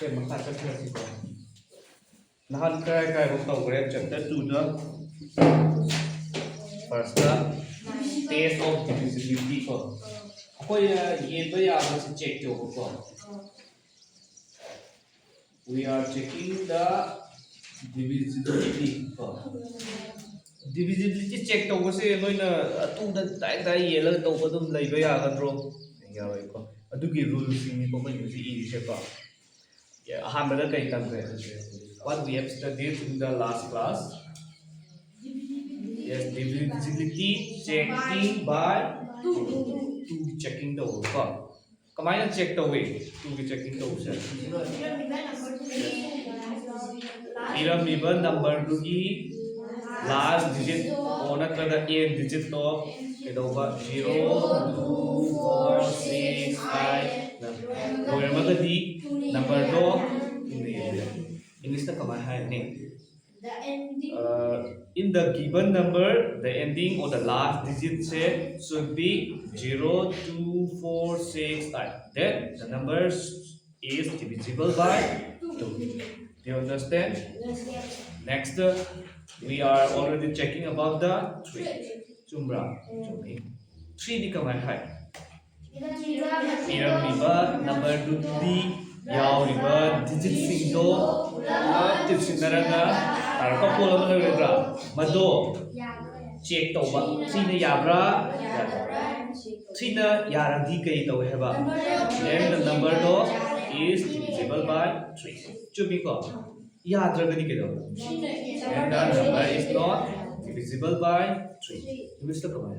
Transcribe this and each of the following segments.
Okay, maka chapter si ko. Nahan kaya ko tawag chapter 2 the first test of divisibility ko. Ako ye ba ya ba check ko ko. We are checking the divisibility ko. Divisibility check tawag kasi noina atong da dai ye la tawag dum lay ba ya gadro. Yaw ko. Adugi rules ni ko ba yusi i siya ko. Yeah, ahamada kay tamre. What we have studied in the last class. Yes, divisibility checking by two checking the over. Kamaya check the way two checking the over. Pyramid number dugi last digit or not the eight digit of it over 0, 2, 4, 6, 5. Remember the number do in the area. In this the kamaya name. In the given number, the ending or the last digit set should be 0, 2, 4, 6, 8. Then the number is divisible by 2. Do you understand? Next, we are already checking about the 3. Chumbra. 3 di kamay hai. Pyramid number 2 yauriba digit singdo tipsinaraga tarka pola managra mado check tawba sina yabra sina yarandi kai taw heba then the number do is divisible by 3 chumi ko yadraga di kedo and the number is not divisible by 3 English to come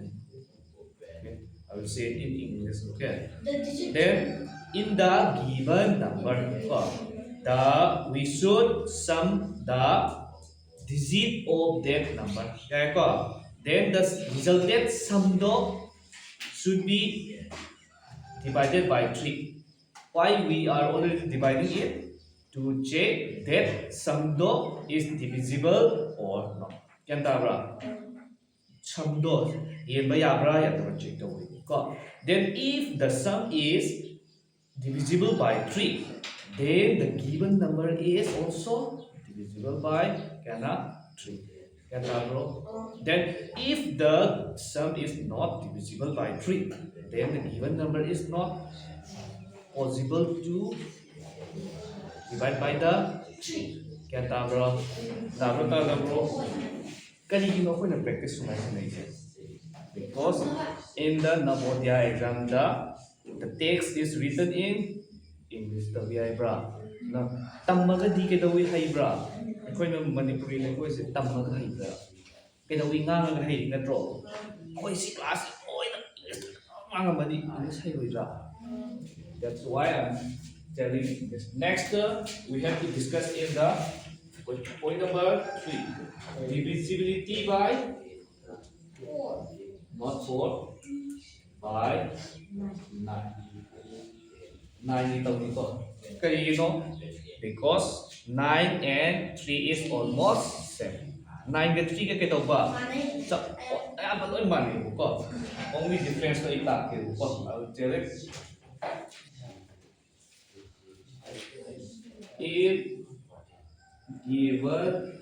I will say it in English, okay? Then, in the given number, we should sum the digit of that number. Okay? Then the resultant sum should be divided by 3. Why we are already dividing it? To check that sum is divisible or not. Can sum yenba yabra yadra check the way. Then if the sum is divisible by 3, then the given number is also divisible by 3. Then if the sum is not divisible by 3, then the given number is not possible to divide by the 3. Kaya tabro? Kanino ko na practice because in the Navodaya exam the text is written in English the bra na tamaga di kedawi haibra ako'y Manipuri language tamaga haibra kedawi nga hay natro ako'y si class oy na English mga mani English haibra. That's why I'm telling you this. Next we have to discuss in the point number 3 divisibility by 4. Not 4 by 9. 9 ito. Because 9 and 3 is almost 7. 9 and 3 ka ba? So, only difference na itak. I will tell it. If given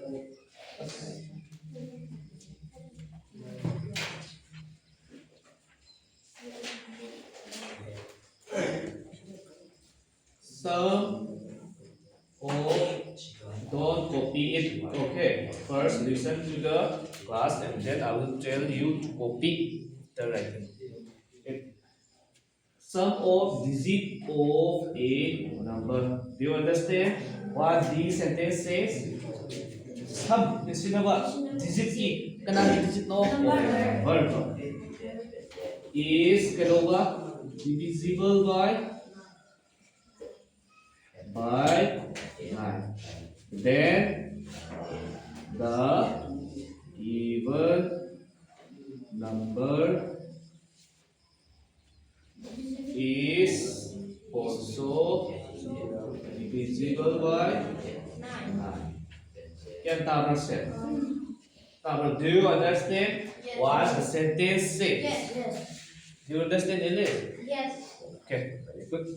sum of don't copy it. Okay, first listen to the class and then I will tell you to copy the writing. Okay. Sum of digit of a number. Do you understand what this sentence says? Sum is digit ki kanang digit no number is divisible by 9. Then the given number is also divisible by 9. Can Tabra say? Tabra, do you understand what the sentence says? Yes. Do you understand it? Yes. Okay, very good.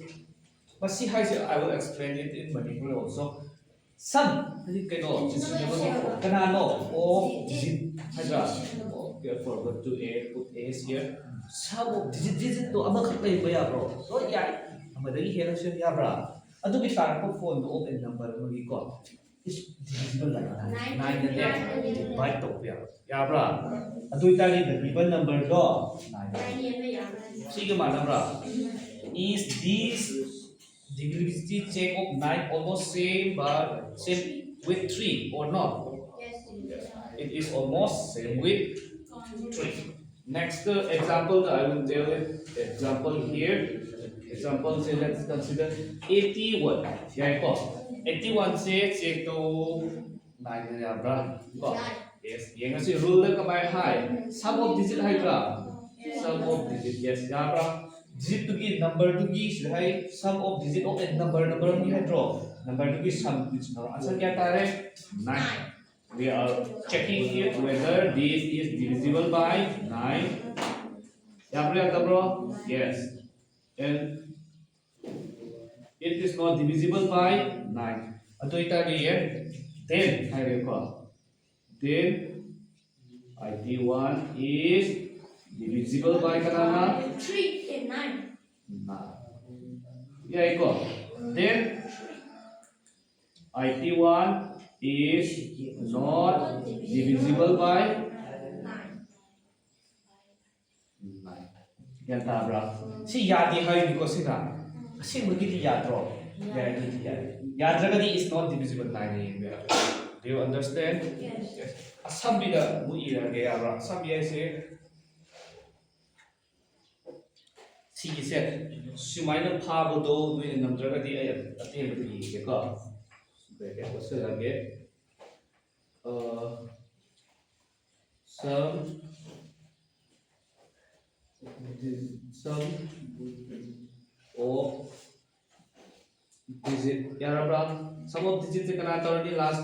Masi haise I will explain it in Manipur also. Sum hadi kano decimal kanano of digit haja. We are forward to a put a's here. Sum of digit to amakhat lay ba bro. So yeah, amadagi hera siya yabra. Adu bi tarko phone do open number mo ko. Is divisible like 9 and 10 divide to yabra. Adu itali the given number do 9. Sige manabra. Is this divisibility check of 9 almost same with 3 or not? Yes. It is almost same with 3. Next example, I will tell it. Example here. Example say let's consider 81. Yeah, 81 say check to 9 ya yes. Yang kasi rule ka may high. Sum of digit high bra. Sum of digit yes ya bra. Digit to gi number to gi should high sum of digit of and number gi high draw. Number to gi sum digit no. Answer kya tare 9. We are checking it whether this is divisible by 9. Yeah, bro? Yes. And it is not divisible by 9. Ato ita here. Then, then IT1 is divisible by kanana? 3 and 9. 9. Yeah, then IT1 is not divisible by 9. Yan tabra. Si yadi hay ni ko sina. Kasi magiti yadro. Yadragadi is not divisible 9. Do you understand? Yes. Asambida mu ira ge yabra. Asambia se si set. Sumaina phabado du namdragadi ay atembadi ke ka. Bracket also lage sum of digit yarabra sum of digit se kana tawni last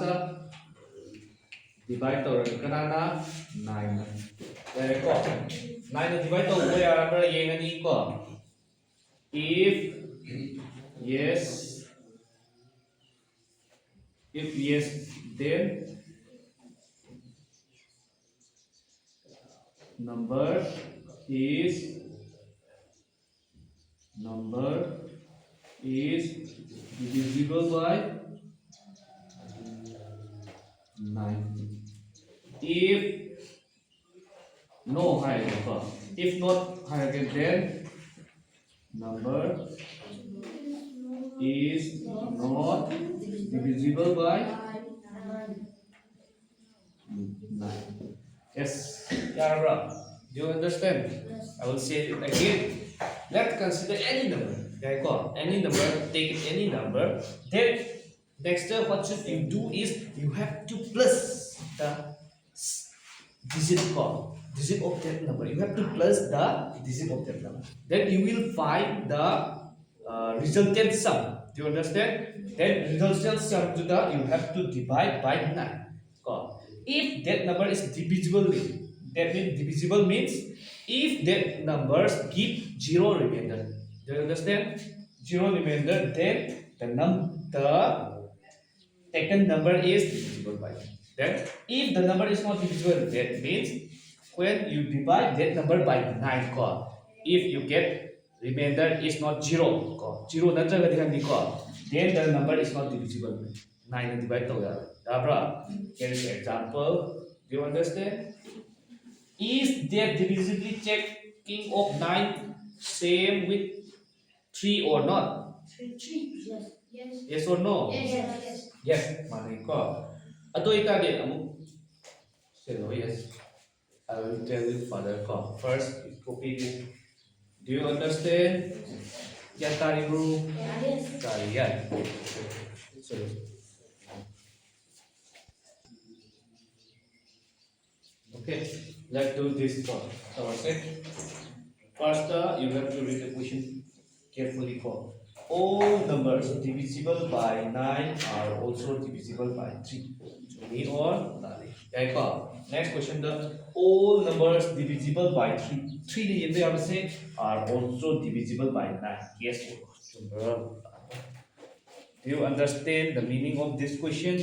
divide tawni kana 9 there ko 9 divide to ko yarabra yengani ko if yes then number is divisible by 9. If no higher, if not higher then number is not divisible by 9. Yes, Yara, do you understand? I will say it again. Let's consider any number. Any number, take any number. Then next step, what should you do is you have to plus the digit of that number. You have to plus the digit of that number. Then you will find the resultant sum. Do you understand? Then resultant sum to the you have to divide by 9. If that number is divisible, that means divisible means if that numbers give 0 remainder. Do you understand? 0 remainder, then the taken number is divisible by. Then if the number is not divisible, that means when you divide that number by 9, if you get remainder is not 0, 0 then the number is not divisible. 9 divide to here is example. Do you understand? Is that divisibility checking of 9 same with 3 or not? 3. Yes. Yes or no? Yes. Yes. Mani ko. Ato ita di amu. Hello. Yes. I will tell you further. First, copy this. Do you understand? Yan tari bro. Yes. Tari yan. Sorry. Okay, let's do this first. First, you have to read the question carefully. All numbers divisible by 9 are also divisible by 3. Me or Nali. Next question, all numbers divisible by 3 are also divisible by 9. Yes. Do you understand the meaning of this question?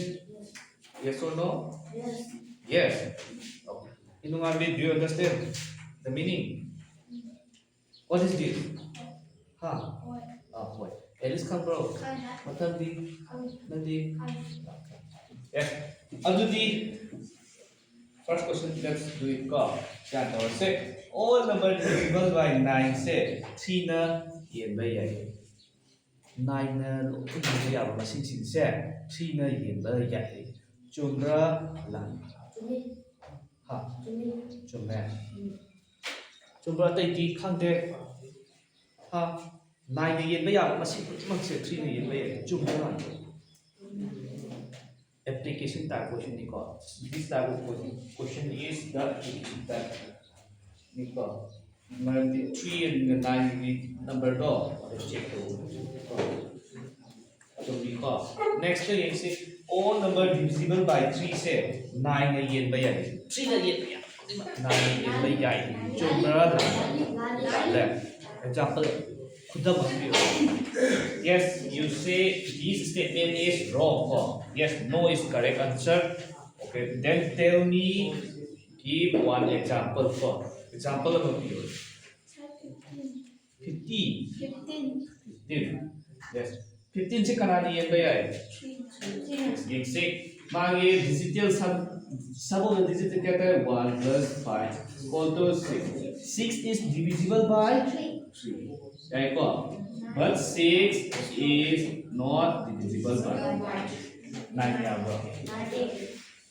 Yes or no? Yes. Yes. Okay. Inungabi, do you understand the meaning? What is this? Ha. Boy. Boy. Alice come bro. Kai. Matandi. Kai. Nandi. Kai. Yes. Adudi. First question, let's do it. Go. Can say all number divisible by 9 say 3 na yen by 9 na looking ya masing sing say 3 na yen by chumra lan Jumi. ha Jumi. chumra chumra tay ti khang de ha 9 na yen by masing mak se 3 na yen by chumra lan application type question Nico. This type of question is the application type Nico. 3 and 9 number do let's check so Nico. Next thing is all number divisible by 3 say 9 again by 3 again by 9 again by chumra left example yes, you say this statement is wrong. Yes, no is correct answer. Okay, then tell me, give one example for. Example of you. 15. 15. 15. Yes. 15 से करानी है भैया. 3. एक से मांगे digital सब of the digital क्या है 1 plus 5 equal to 6. 6 is divisible by 3. Right, but 6 is not divisible by 9 ya bro.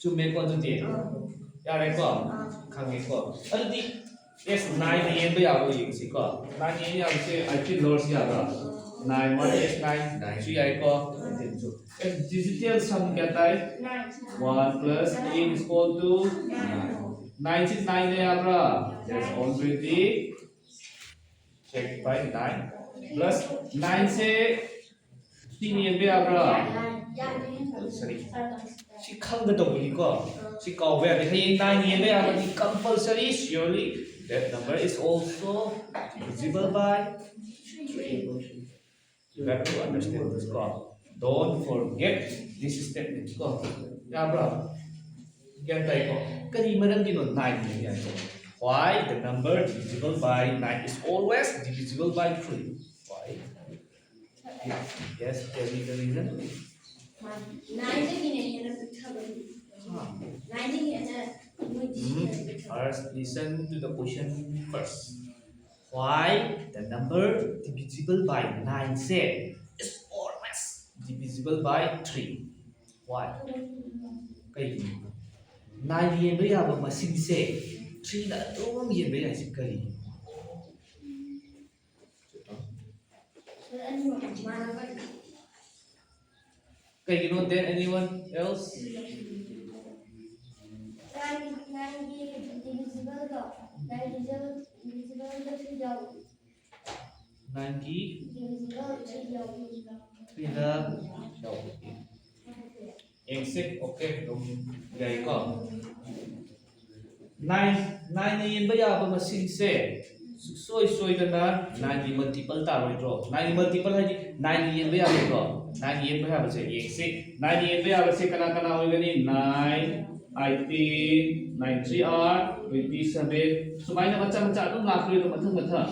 Cuma ko tu dia. Ya right ko. Kami ko. Aduh di yes 9 yen ba ya bo yin si ko. 9 yen ya si I think lower si ya bro. 9 1 is 9 9 si ai ko. Digital sum क्या था 1 plus 8 is equal to 9 is 9 ya bro. Yes already check by 9 plus 9 से 3 yen ba ya bro. Sorry. Si khanggadawni ko si kawbe hay 9 yen ba ya bro compulsory surely that number is also divisible by 3. You have to understand this ko. Don't forget this statement ko. Ya bro. Kaya tayo ko. Kani maram gino 9 yen yan. Why the number divisible by 9 is always divisible by 3? Why? Yes, tell me the reason. 9 First, listen to the question first. Why the number divisible by 9 say is always divisible by 3? Why? Okay. 9 yen ba yaba masing say 3 na adong yen ba yan si kari? Okay, you know then anyone else? 9 ki 3 na exit okay dum gai ko 9 na yen ba yaba masing say soi da na 9 ni multiple ta roi draw 9 multiple hai 9 yen ba yaba ko 9 yen ba yaba se exit 9 yen ba yaba se kana kana hoi gani 9 18 93R 27 sumaina macam-macam tu ngakui tu mathang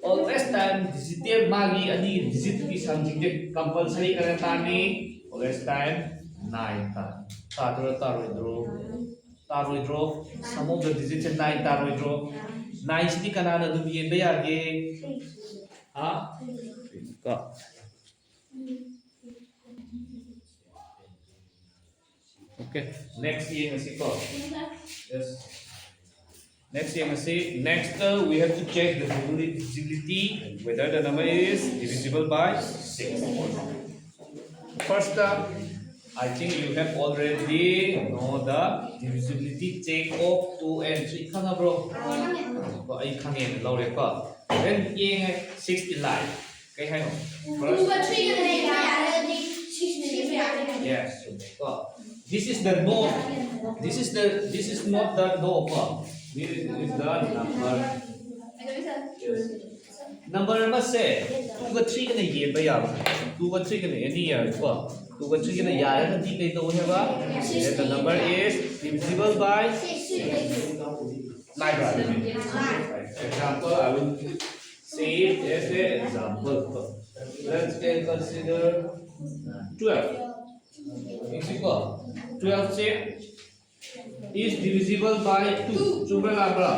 always time digital magi ani digital ki something je compulsory kana tani always time 9 ta taroi draw some of the digits 9 taroi draw 9 sidi kana na dum yen ba yage ha ka okay next year ngasi ko yes next year ngasi next we have to check the divisibility whether the number is divisible by 6 or not. First I think you have already know the divisibility check of 2 and 3 khana bro ko ai khangin lo le ko then yeng 69 cái hay không yes ko this is the no this is not the no ko this is the number number number say 2 ga 3 ga ne yen ba ya 2 ꯒ 3 ꯒꯅ any ꯌꯥꯔꯦꯀꯣ 2 ꯒ 3 ꯒꯅ ꯌꯥꯔꯒꯗꯤ ꯀꯩ ꯇꯧ ꯍꯥꯏꯕ then the number is divisible by like that example I will say it as an example let's consider 12 is equal 12 say is divisible by 2 chubra labra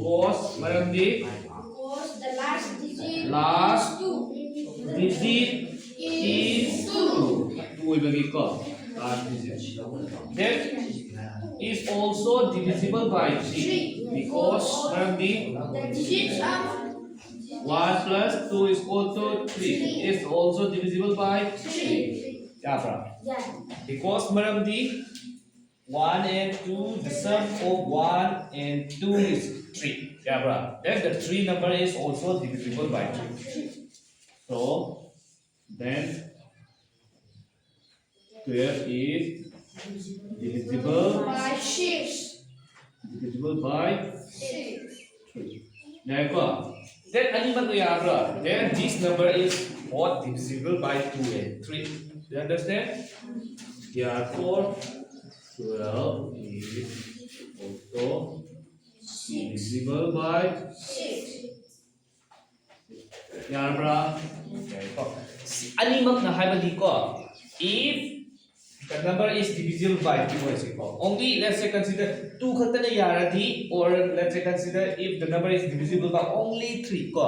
cos maramdi Because the last digit last two digit is 2 ibagi ko last digit then is also divisible by 3 because maramdi the digits of 1 plus 2 is equal to 3 is also divisible by 3 yeah yeah because maramdi 1 and 2 the sum of 1 and 2 is 3 yeah then the 3 number is also divisible by 3 so then 12 is divisible by six by 3 therefore then animal then this number is what divisible by 2 and 3 you understand therefore 12 is also divisible by six Yarbra. Animak na haibadi ko. If the number is divisible by 2 is equal. Only let's say consider 2 khata na yaradi or let's say consider if the number is divisible by only 3 ko.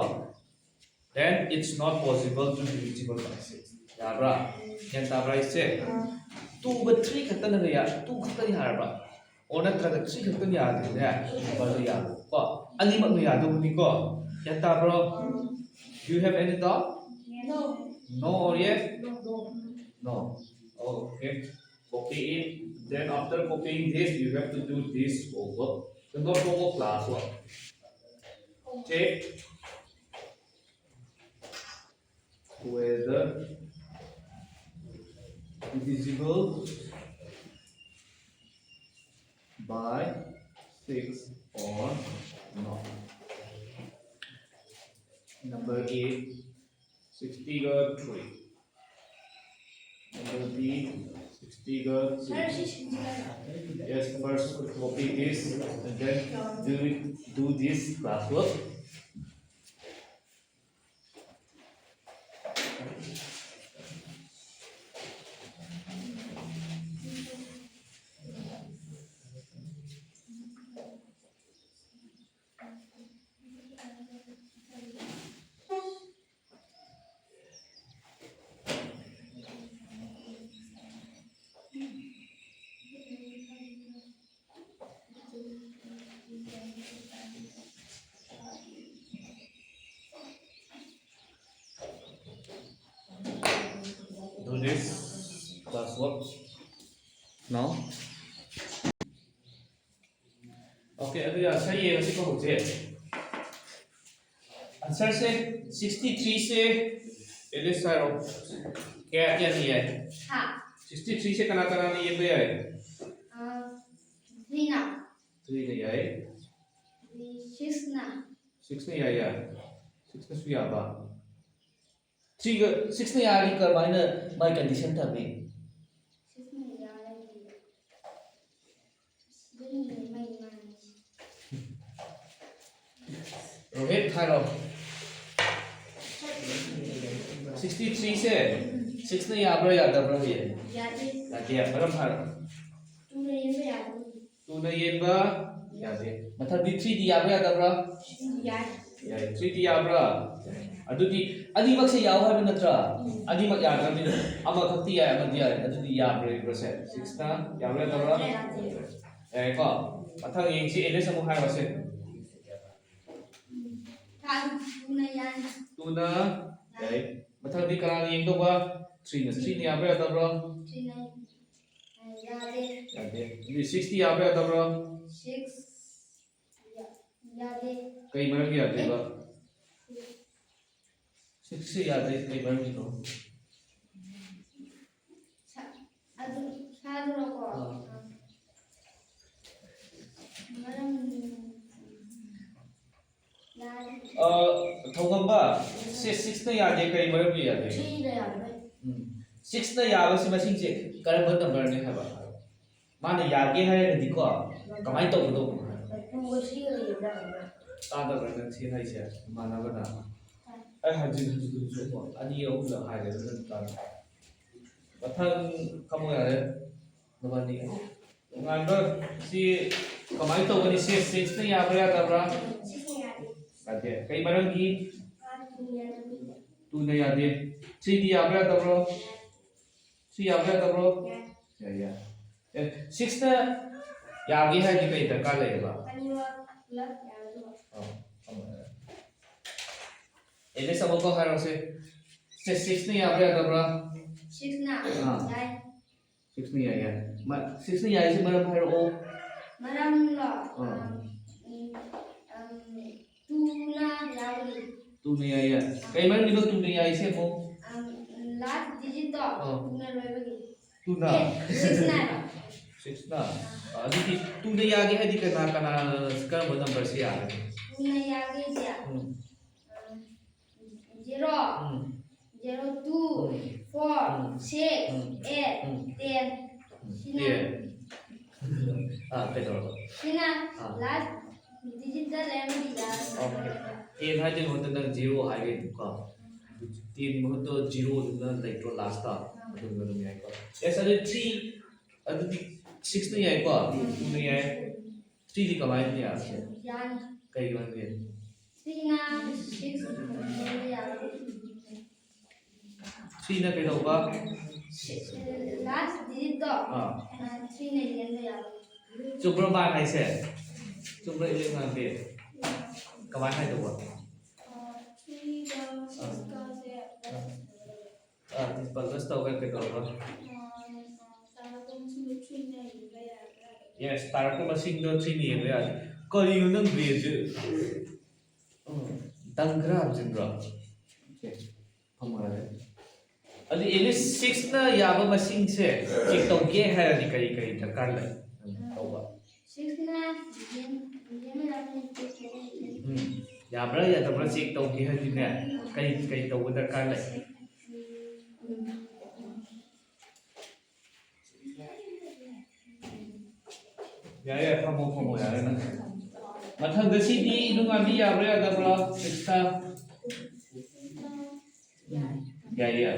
Then it's not possible to divisible by 6. Yarbra. Yan tabra is 2 ga 3 khata na ya 2 khata ni harba. Or natraga 3 khata ni yadi na number na yado ko. Animak na yado ni ko. Yan tabra. Do you have any thought? no No or yes? no No. Okay. Copy it. Then after copying this, you have to do this over. The not over class work. Check whether divisible by 6 or not. Number A, 60 ga 3. Number B, 60 ga 6. Yes, first copy this and then do this classwork. Do this classwork now. Okay, अभी answer ये वैसे को हो जाए. Answer से 63 से Alice side क्या क्या नहीं है? ha 63 से कना कना नहीं ये भी है. three na 3 नहीं है. six na 6 नहीं है यार. 6 का सुया बा. 3 का 6 नहीं आ रही कर माइनर माय कंडीशन था भी. six na yara din mai mai Rohit खारो 63 से 6 नहीं आ रहा याद अब ये. yade याद है परम खारो. tu ne yeme yade 2 नहीं ये बा याद है. मतलब भी 3 दी याद याद अब yade या 3 दी याद अदुदी अनिमक से याव है नत्रा अनिमक याद नहीं अमा खत्ती है अमा दिया अदुदी याद रहे प्रोसेस 6 ना याद रहे तब को मतलब ये सी एलिस हम हाय वैसे kan tu ne yan 2 ना मतलब भी करा नहीं तो बा 3 ना 3 याद रहे तब three ne yade याद है ये 60 याद रहे तब six yade कई बार भी याद है बा 6 से याद है कई बार भी तो adu sadu ko maram na थौगंबा से 6 ना यादे कई मरम यादे 6 ना याबसी मसिंग से करब नंबर ने हबा माने यागे है दिको कमाई तो बदो तादा बरन से है से माना बना ai hajin hajin so ani yo la hai le nan ta mathang kamu ya le nabani ngan ba si kamai to ni se 6 na ya bra ta bra ade kai marang gi tu na ya de 3 di ya bra ta bro 3 ya bra ta bro ya 6 na ya gi hai di kai ta ka le ba ini sama kau harus se 6 ni apa ya bro 6 na yai 6 ni ya 6 ni ya isi maram haro maram lo tu na ya kai maram ni tu ni ya isi mo last digit to tu na loy bagi tu na 6 na 6 na adi tu ni ya ge hadi kana kana sekarang number si ya tu na ya ge dia 0 0 2 4 6 8 10 sina betul sina last digit da lemon dia okay 10 hai din hoto nang 0 hai ge ko 3 mo to 0 na like to last ta adum adum yai ko yes adu 3 adu 6 na yai ko 2 na yai 3 di kamai ni ya yan kai gan ge sina 6 ya 3 na kai do ba last digit to 3 na yan ya chupro ba hai se chupro ile ngan be kamai hai do ba 3 da 6 ka se this plus to kai do ba yes tarak ko masing do 3 ni ya ko yu nang be je dangra jindra okay phamara ali ele 6 na yaba masing se check to ge hai ni kai kai dakar la to ba 6 na yan na yabra ya tabra check to ge hai ni ne kai kai to dakar la ya phamo ya na mathang da si di inunga mi yabra ya tabra 6 ta ya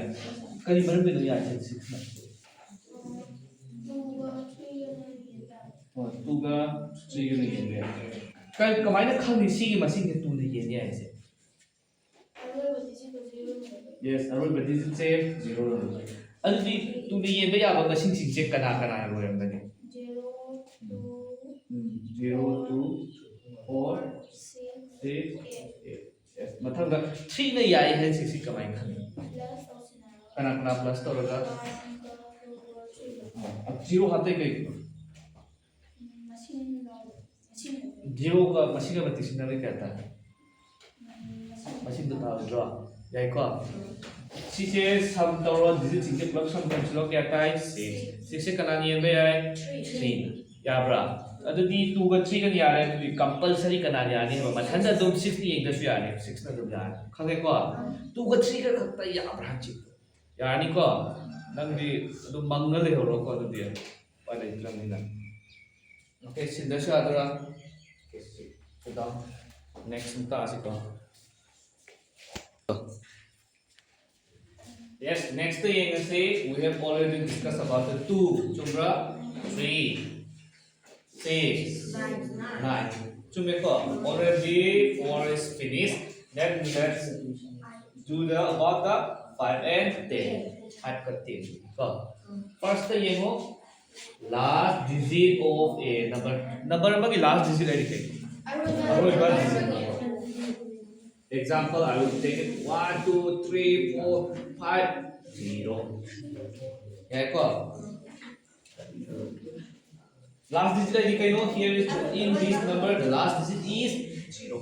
kali baru beda ya 6 na tu ga 3 ga yen ya kai kamai na khang ni si gi masing ke tu na yen ya ise yes aroi badi se 0 adu di tu ni yen ba ya ba masing sing che kana kana ro yam da ni 0 2 4 6 8 yes mathang da 3 na ya hai 6 kamai khang kana kana plus to ra अब 0 हाते कई 0 का machine का मतीसी ना भी कहता है machine तो था ड्रॉ याई को सीसे सम तोरो डिजिट सिंगे प्लस सम कम स्लो क्या था 6 से कना नहीं है यार 3 या ब्रा अदुदी 2 का 3 का नहीं आ रहा है तो कंपलसरी कना नहीं आनी है मथन दा तुम 6 नहीं एक दस यार 6 ना तुम यार खगे को 2 का 3 का खत्ता या ब्रा ची यानी को नंगी तो मंगल है हो को तो दिया वाले इतना नहीं ना ओके सिद्ध से आदरा तो नेक्स्ट मुद्दा आसी को yes next thing you can say we have already discussed about the 2 chumra 3 6 9 chumra ko already 4 is finished then let's do the about the 5 and 10 5 ka 10 ko first to ye ho last digit of a number ba ki last digit ai ke aroi ba example I will take it 1 2 3 4 5 0 ya ko last digit ai kai no here is in this number the last digit is 0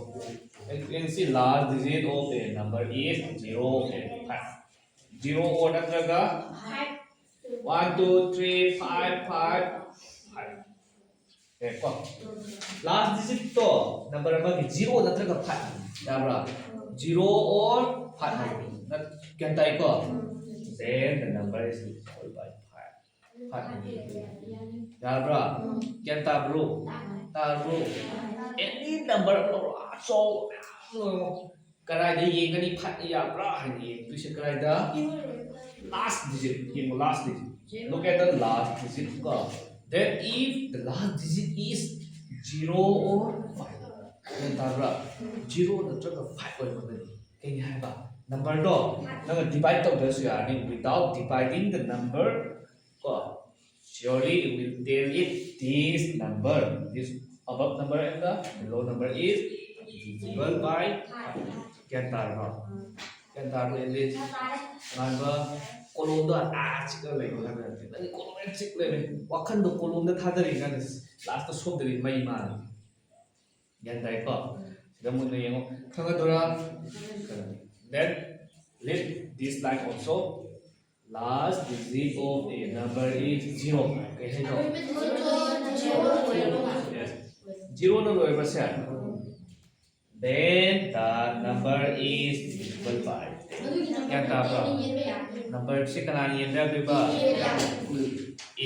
and you can see last digit of a number is 0 and 5 0 order jaga 1 2 3 5 5 5 ꯀꯣ last ꯗꯤꯖꯤꯠꯇꯣ number ꯑꯃꯒꯤ 0 ꯅꯠꯇ꯭ꯔꯒ 5 ꯌꯥꯕ꯭ꯔꯥ 0 or 5 ꯍꯥꯏꯕ ꯒ꯭ꯌꯥꯟ ꯇꯥꯏꯀꯣ then the number is equal by 5 ꯌꯥꯕ꯭ꯔꯥ ꯒ꯭ꯌꯥꯟ ꯇꯥꯕ꯭ꯔꯣ ꯇꯥꯕ꯭ꯔꯣ any number ꯑꯆꯧꯕ ꯀꯗꯥꯏꯗ ꯌꯦꯡꯒꯅꯤ 5 ꯌꯥꯕ꯭ꯔꯥ ꯍꯥꯏꯅ ꯌꯦꯡꯗꯣꯏꯁꯦ ꯀꯗꯥꯏꯗ last digit yellow last digit look at the last digit ko then if the last digit is 0 or 5 then tabra 0 natraga 5 oy magani kay haiba number do nang divide to dasu yani without dividing the number ko surely you will tell it this number this above number and the below number is divisible by 5 can tabra can tabra in this ngaba ꯀꯣꯂꯣꯝꯗꯣ ꯆꯤꯛꯂꯒ ꯂꯩꯌꯣ ꯍꯥꯏꯕ ꯅꯠꯇꯦ ꯅꯪ ꯀꯣꯂꯣꯝ ꯍꯦꯛ ꯆꯤꯛ ꯂꯩꯔꯦ ꯋꯥꯈꯟꯗꯣ ꯀꯣꯂꯣꯝꯗ ꯊꯥꯗꯔꯤ ꯀꯥꯟꯗ ꯂꯥꯁꯇ ꯁꯣꯛꯇꯔꯤ ꯃꯩ ꯃꯥꯜꯂꯦ ꯒ꯭ꯌꯥꯟ ꯇꯥꯏꯀꯣ ꯁꯤꯗ ꯃꯨꯟꯅ ꯌꯦꯡꯉꯣ ꯈꯪꯒꯗꯣꯏꯔꯥ then let this line also last digit of a number is 0 kay hayo yes 0 na loibase then the number is divisible by 10 kya tabra number se kanani yenda biba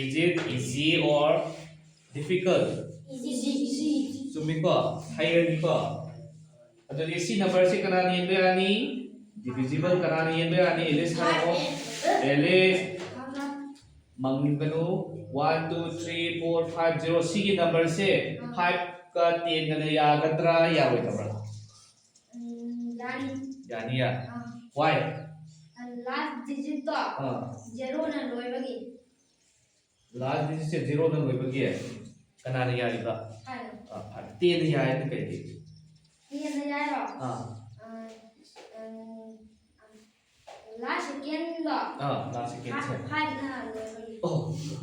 is it easy or difficult sumiko higher ni ko adoni si number se kanani yenda ani divisible kanani yenda ani elis haro elis mangkanu 1 2 3 4 5 0 si ki number se 5 ka 10 kana yagadra yawadra yani ya why last digit to 0 na loibagi last digit se 0 na loibagi kanana yariba 10 na yai na kai di 10 na yai ro last second do last second se 5 na loibagi oh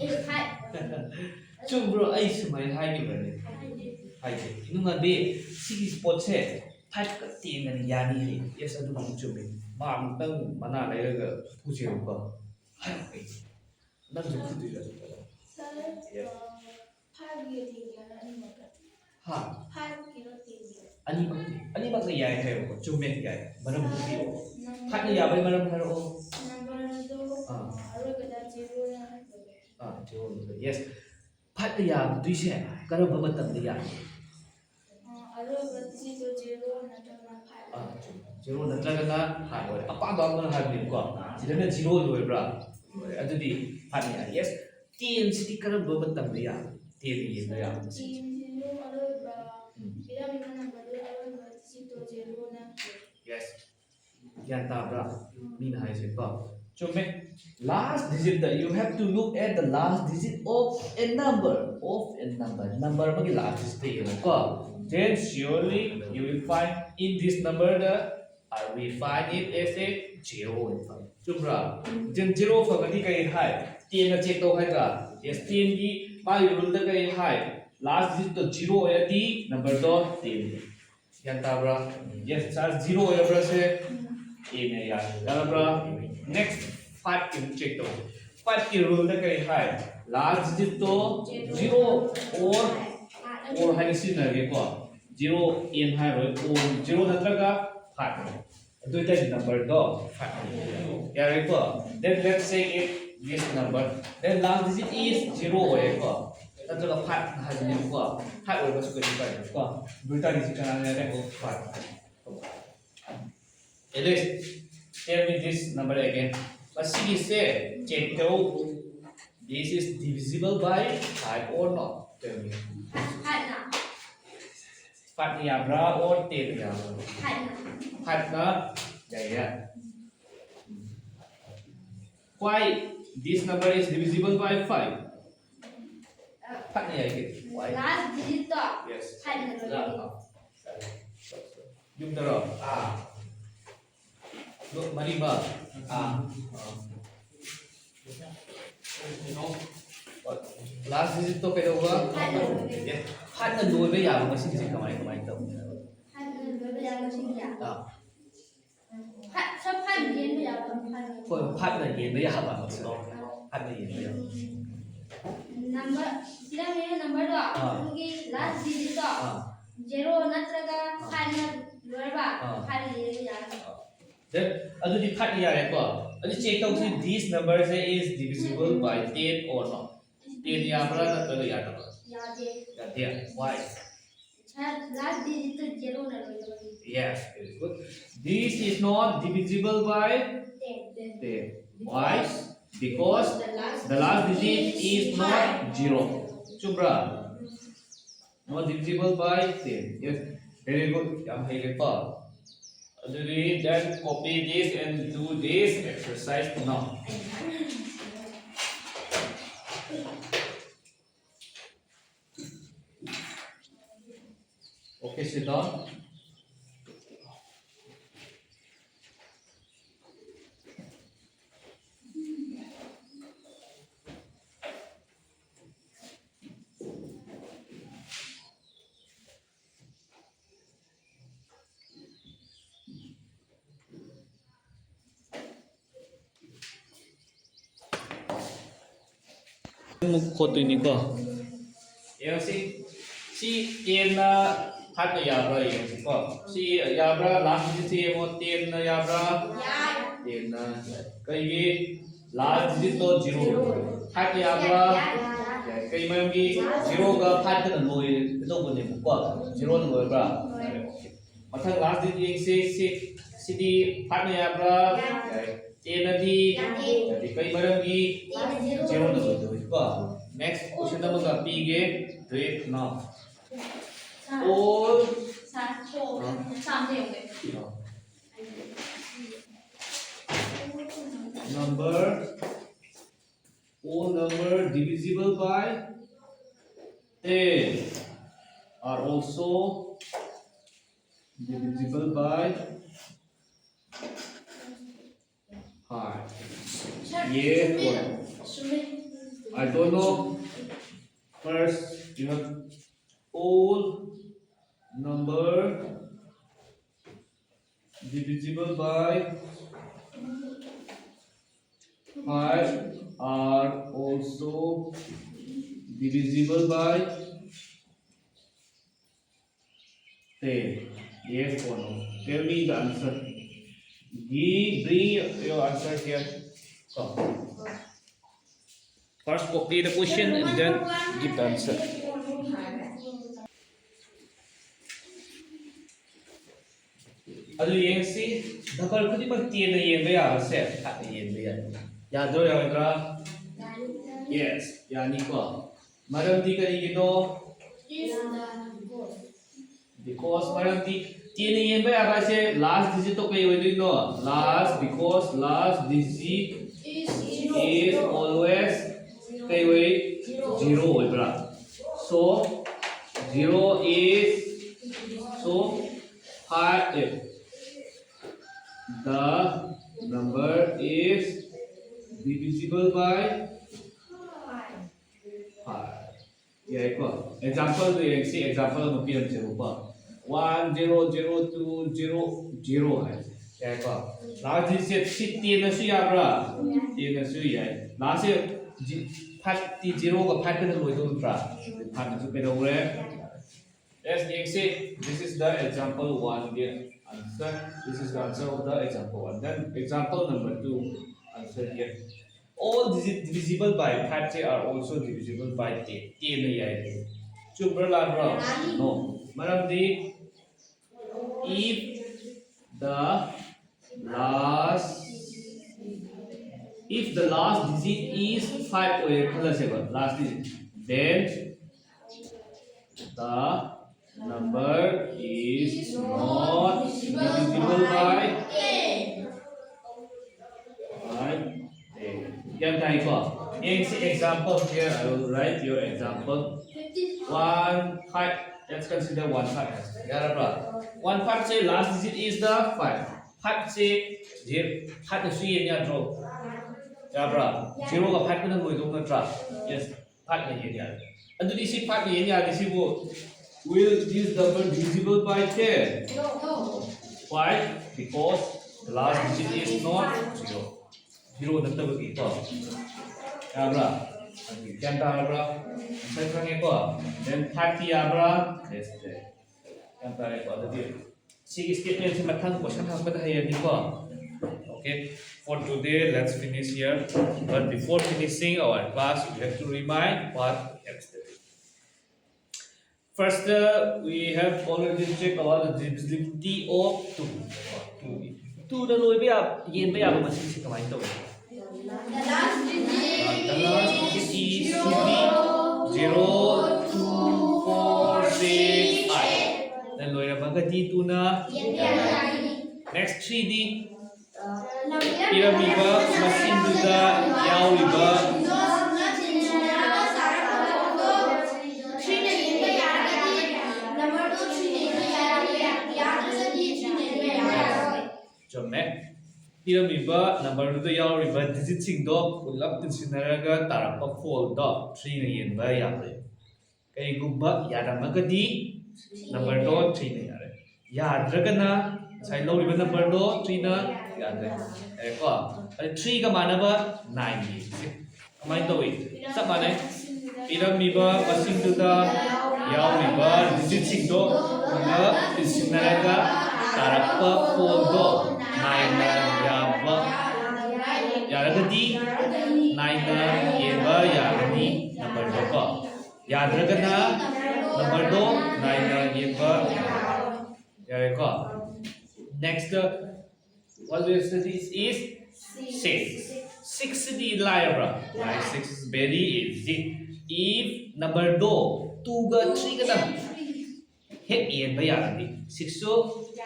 is 5 chung bro ai sumai hai ni bane hai de inunga be sigi spot se 5 ka 10 na yani he yes adu mang chumi ma tang mana lai ga puji ro ko hai kai nang ju khu ya ha ani mak na yai hai ko chumi yai maram bu bi phat na ya bai maram hai ro yes phat na ya du se karam ba matam na ya zero natragana ha ore apa ba ma ha ni ko sidana zero loibra adudi phat ya yes 10 siti karam ba matam na ya 10 ni na ya yes yan ta bra min hai se ko chume last digit that you have to look at the last digit of a number magi last digit ko then surely you will find in this number we find it as a 0 chumra then 0 family kai hai 10 na check to hai ga yes 10 gi ma rule da kai hai last digit to 0 ya di number to 10 yan ta bra yes charge 0 ya bra se a ne ya bra next 5 ki check to 5 ki rule da kai hai last digit to 0 or hai si na ge ko 0 in hai ro or 0 natraga 5 do it number do 5 ya right ko then let's say if this number then last digit is 0 hoye ko natraga 5 ha ni ko 5 hoye ba su ko ba ko do it digit kana ne ko 5 it is tell me this number again but see say check to this is divisible by 5 or not tell me 5 na 5 ya bra or 10 ya 5 na 5 na yeah yeah why this number is divisible by 5 5 na ya why last digit to yes 5 na loibagi yung daro look mali ba no what last digit to kaya ba yes 5 na loy ba ya ba kasi kamay to 5 na loibagi ya masing ya ชอบพันเย็นไม่อยากทำพัน ko 5 na yen ba ya ba so 5 na yen ba ya number sila may number do ugi last digit do zero natraga five na lorba five ni ya then adudi phat yare ko adu check tau si these numbers is divisible by 10 or not 10 yabra na to ya ta ya de ya why last digit to zero na lorba yes very good this is not divisible by 10 why because the last digit is not 0 chubra not divisible by 10 yes very good yam hai le pa then copy this and do this exercise now. Okay, sit down. Khotoini ko yang si ten na hat na yabra yang si ko si yabra last digit si mo ten na yabra ten na kai gi last digit to 0 hat yabra kai ma gi 0 ga hat na loi to ko ne ko 0 na loi bra mathang last digit si di hat na yabra ten na di kai ma gi 0 na loi next question number pige do it now all number all number divisible by 10 are also divisible by 5 yeah I don't know. First, you have all number divisible by 5 are also divisible by 10. Yes or no? Tell me the answer. Bring your answer here. Come. First copy the question and then give the answer. Adu yang si dakal khudi ma tien na yen ba ya se khat na yen ba ya ya do ya ga yes ya ni ko maram di kari gi no because maram di tien na yen ba ya ba se last digit to kai wai no last because last digit is always kai way 0 hoy bra so 0 is so 5 the number is divisible by 5 yeah ko example do you see example mo pian 0 pa 1 0 0 2 0 0 hai yeah ko last digit si 10 na su ya bra 10 na su ya lastพัดที่ zero กับพัดก็จะรวยตัวตราพัดมันจะเป็นอะไร Let's say this is the example 1 here answer this is the answer of the example 1 then example number 2 answer here all divisible by 5 are also divisible by 10 10 नहीं आएगी चुप रहा लाडरा no मतलब दी if the last digit is 5 or last digit then the number is not divisible by 10 Yan tayo ko. Example here, I will write your example. 1 5. Let's consider 1 5. Got it? 1 5 say last digit is the 5. 5 say 0. 5 is 3 and draw. Got it? 0 กับ 5 ก็ต้องรวยตรงกันครับ Yes. 5 ในเงี้ยอันนี้สิ5ในเงี้ยดิสิบุ Will this number divisible by 10? No. Why? Because the last digit is not 0. 0 นั่นตัวกี่ตัวครับ Can Tarabra, Second then 30 Abra, yes, can Tarabra, the 6 statements in Matan question has been here before. Okay, for today, let's finish here. But before finishing our class, we have to remind what we have studied. First, we have already checked about the divisibility of 2. 2 the loy up, yen by up, must be combined. The last digit is 0, 2, 4, 6, 8. Then loy up agadi 2 na. Next 3D. Iramiba, masinduda, yauriba. Iramiba number to yauriba digit singdo ulap tinsinaraga tarapa fold 3 na yenba yare. Kay gumba yaramagadi number 3 na yare. Yadragana sai lauriba number 3 na yare. Ko 3 ka manaba 9 ni. Kamay to wait. Sa manay iramiba masinduda yauriba digit singdo ulap tinsinaraga tarapa fold 9 na yaba yaragadi 9 na yeba yaragadi number 2 ko yadragana number 2 9 na yeba yare ko next what we study is 6 di liar like 6 is very easy if number 2 ga 3 ga hit yen ba yaragadi 6 so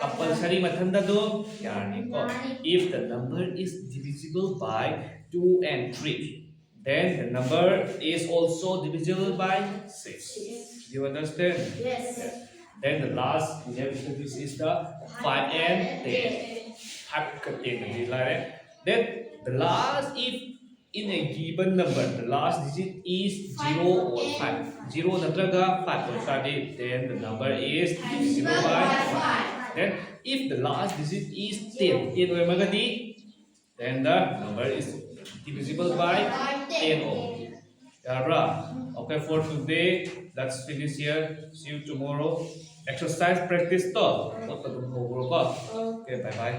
compulsory mathanda do yarni ko if the number is divisible by 2 and 3 then the number is also divisible by 6. You understand? Yes. Then the last we have to this is the 5 and 10. Then the last if in a given number the last digit is 0 or 5 0 natraga 5 or 5 then the number is divisible by 5. Then if the last digit is 10 then the number is divisible by 10 only. Okay, for today let's finish here. See you tomorrow. Exercise practice to. Okay, bye bye.